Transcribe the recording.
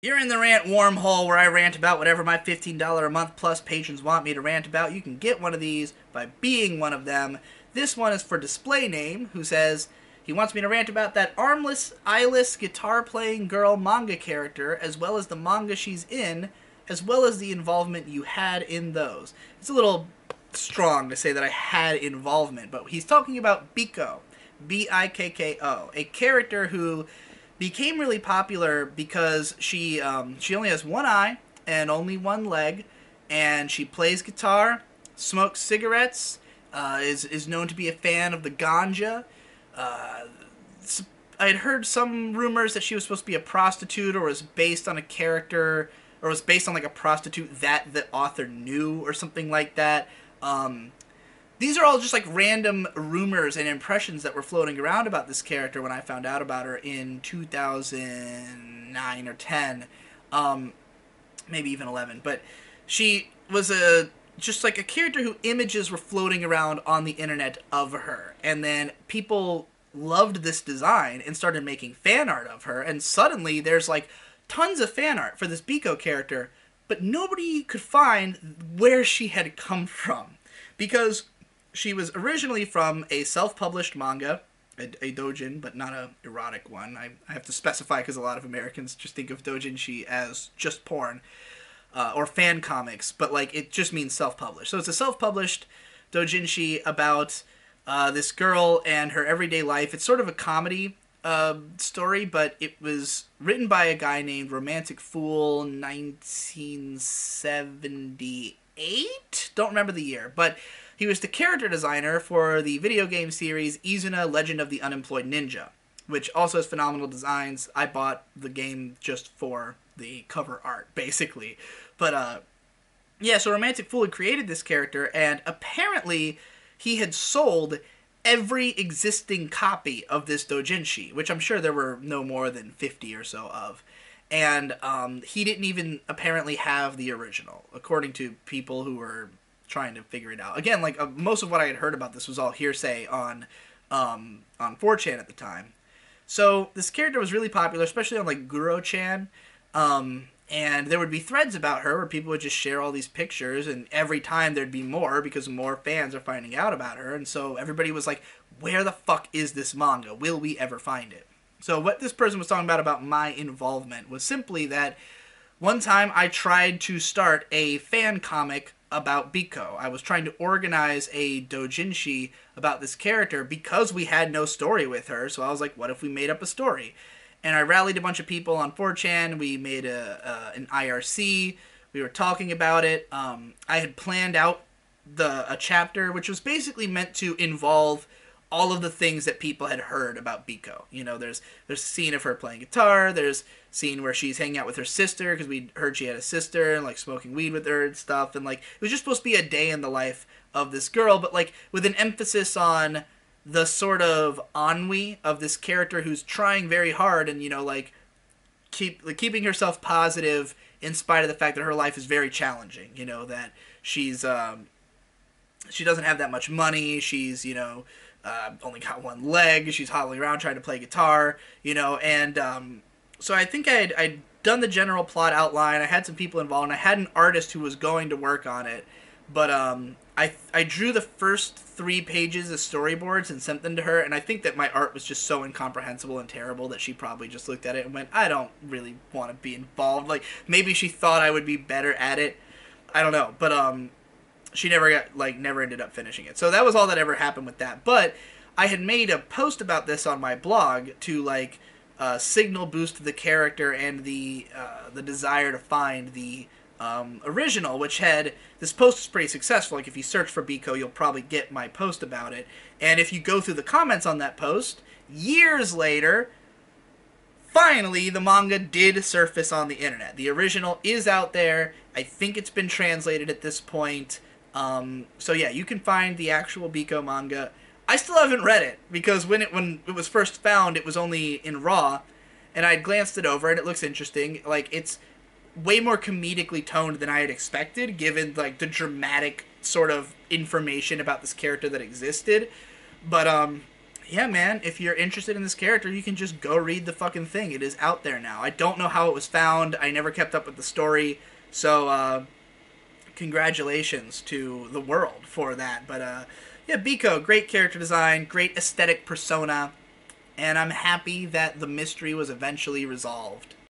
You're in the rant wormhole where I rant about whatever my $15 a month plus patrons want me to rant about. You can get one of these by being one of them. This one is for Display Name, who says he wants me to rant about that armless, eyeless, guitar-playing girl manga character, as well as the manga she's in, as well as the involvement you had in those. It's a little strong to say that I had involvement, but he's talking about Bikko, Bikko, a character who became really popular because she only has one eye and only one leg, and she plays guitar, smokes cigarettes, is known to be a fan of the ganja. I had heard some rumors that she was supposed to be a prostitute, or was based on a character, or was based on like a prostitute that the author knew, or something like that. These are all just like random rumors and impressions that were floating around about this character when I found out about her in 2009 or 10, maybe even 11. But she was just like a character who images were floating around on the internet of her. And then people loved this design and started making fan art of her. And suddenly there's like tons of fan art for this Bikko character, but nobody could find where she had come from. Because she was originally from a self-published manga, a doujin, but not a erotic one. I have to specify because a lot of Americans just think of doujinshi as just porn, or fan comics, but like it just means self-published. So it's a self-published doujinshi about this girl and her everyday life. It's sort of a comedy story, but it was written by a guy named Romantic Fool 1978? Don't remember the year, but he was the character designer for the video game series Izuna Legend of the Unemployed Ninja, which also has phenomenal designs. I bought the game just for the cover art, basically. But, yeah, so Romantic Fool had created this character, and apparently he had sold every existing copy of this doujinshi, which I'm sure there were no more than 50 or so of. And he didn't even apparently have the original, according to people who were trying to figure it out. Again, like most of what I had heard about this was all hearsay on 4chan at the time. So this character was really popular, especially on like Guro-chan. And there would be threads about her where people would just share all these pictures, and every time there'd be more because more fans are finding out about her. And so everybody was like, where the fuck is this manga? Will we ever find it? So what this person was talking about my involvement was simply that one time I tried to start a fan comic about Bikko. I was trying to organize a doujinshi about this character because we had no story with her. So I was like, what if we made up a story? And I rallied a bunch of people on 4chan. We made an IRC. We were talking about it. I had planned out a chapter, which was basically meant to involve all of the things that people had heard about Bikko. You know, there's a scene of her playing guitar. There's a scene where she's hanging out with her sister because we heard she had a sister and like smoking weed with her and stuff. And like it was just supposed to be a day in the life of this girl, but like with an emphasis on the sort of ennui of this character who's trying very hard and, you know, like keeping herself positive in spite of the fact that her life is very challenging. You know, that she's she doesn't have that much money. She's, you know, only got one leg. She's hobbling around trying to play guitar, you know, and so I think I'd done the general plot outline. I had some people involved, and I had an artist who was going to work on it, but I drew the first 3 pages of storyboards and sent them to her, and I think that my art was just so incomprehensible and terrible that she probably just looked at it and went, I don't really want to be involved. Like, maybe she thought I would be better at it. I don't know, but she never ended up finishing it. So that was all that ever happened with that. But I had made a post about this on my blog to like signal boost the character and the desire to find the original, which had this post is pretty successful. Like if you search for Bikko, you'll probably get my post about it. And if you go through the comments on that post, years later, finally the manga did surface on the internet. The original is out there. I think it's been translated at this point. So yeah, you can find the actual Bikko manga. I still haven't read it because when it was first found, it was only in raw, and I'd glanced it over and it looks interesting. Like it's way more comedically toned than I had expected, given like the dramatic sort of information about this character that existed. But Yeah, man, if you're interested in this character, you can just go read the fucking thing. It is out there now. I don't know how it was found. I never kept up with the story. So, congratulations to the world for that. But, yeah, Biko, great character design, great aesthetic persona, and I'm happy that the mystery was eventually resolved.